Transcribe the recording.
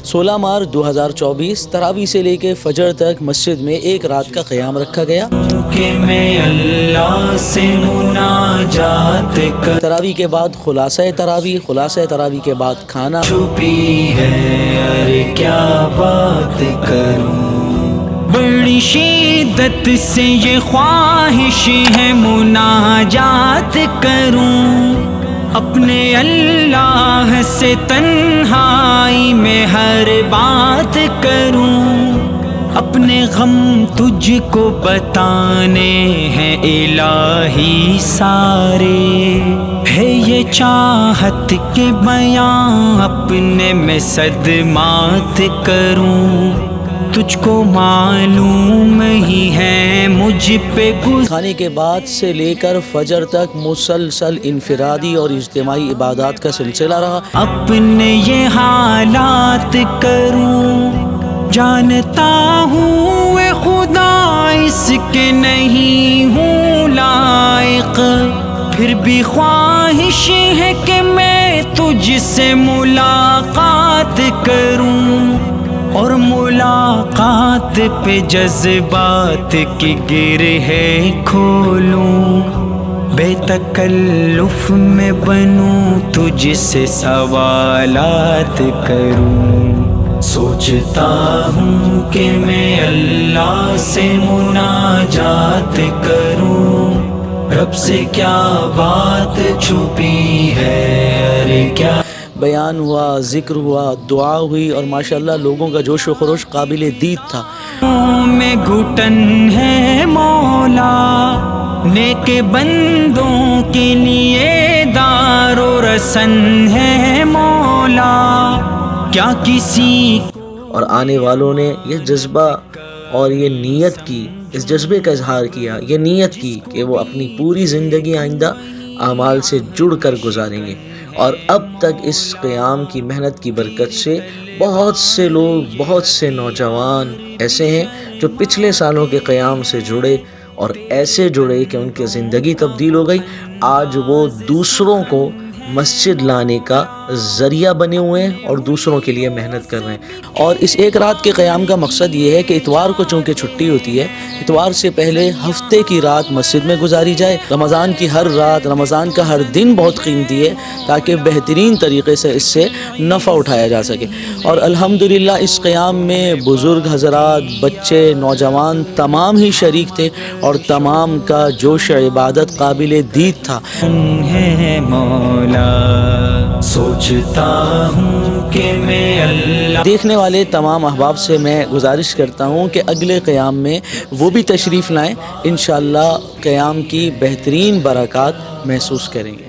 سولہ مارچ 2024 تراویح سے لے کے فجر تک مسجد میں ایک رات کا قیام رکھا گیا کہ میں اللہ سے مناجات کر تراویح کے بعد خلاصہ تراویح کے بعد کھانا چھپی ہے، ارے کیا بات کروں، بڑی شدت سے یہ خواہش ہے مناجات کروں، اپنے اللہ سے تنہائی میں ہر بات کروں، اپنے غم تجھ کو بتانے ہیں الہی سارے، ہے یہ چاہت کے بیان اپنے میں صدمات کروں، تجھ کو معلوم ہی ہے مجھ پہ کھانے کے بعد سے لے کر فجر تک مسلسل انفرادی اور اجتماعی عبادات کا سلسلہ رہا۔ اپنے یہ حالات کروں، جانتا ہوں اے خدا اس کے نہیں ہوں لائق، پھر بھی خواہش ہے کہ میں تجھ سے ملاقات کروں، اور ملاقات پہ جذبات کی گرہ کھولوں، بے تکلف میں بنوں تجھ سے سوالات کروں، سوچتا ہوں کہ میں اللہ سے مناجات کروں، رب سے کیا بات چھپی ہے، ارے کیا بیان ہوا، ذکر ہوا، دعا ہوئی اور ماشاءاللہ لوگوں کا جوش و خروش قابل دید تھا۔ میں گھٹن ہے مولا، نیک بندوں کے لیے دار و رسن ہے مولا، کیا کسی اور آنے والوں نے یہ جذبہ اور یہ نیت کی، اس جذبے کا اظہار کیا، یہ نیت کی کہ وہ اپنی پوری زندگی آئندہ اعمال سے جڑ کر گزاریں گے، اور اب تک اس قیام کی محنت کی برکت سے بہت سے لوگ، بہت سے نوجوان ایسے ہیں جو پچھلے سالوں کے قیام سے جڑے اور ایسے جڑے کہ ان کی زندگی تبدیل ہو گئی، آج وہ دوسروں کو مسجد لانے کا ذریعہ بنے ہوئے ہیں اور دوسروں کے لیے محنت کر رہے ہیں۔ اور اس ایک رات کے قیام کا مقصد یہ ہے کہ اتوار کو چونکہ چھٹی ہوتی ہے، اتوار سے پہلے ہفتے کی رات مسجد میں گزاری جائے۔ رمضان کی ہر رات، رمضان کا ہر دن بہت قیمتی ہے تاکہ بہترین طریقے سے اس سے نفع اٹھایا جا سکے۔ اور الحمدللہ اس قیام میں بزرگ حضرات، بچے، نوجوان تمام ہی شریک تھے اور تمام کا جوش عبادت قابل دید تھا۔ ہے مولا، سوچتا ہوں کہ میں اللہ دیکھنے والے تمام احباب سے میں گزارش کرتا ہوں کہ اگلے قیام میں وہ بھی تشریف لائیں، انشاءاللہ قیام کی بہترین برکات محسوس کریں گے۔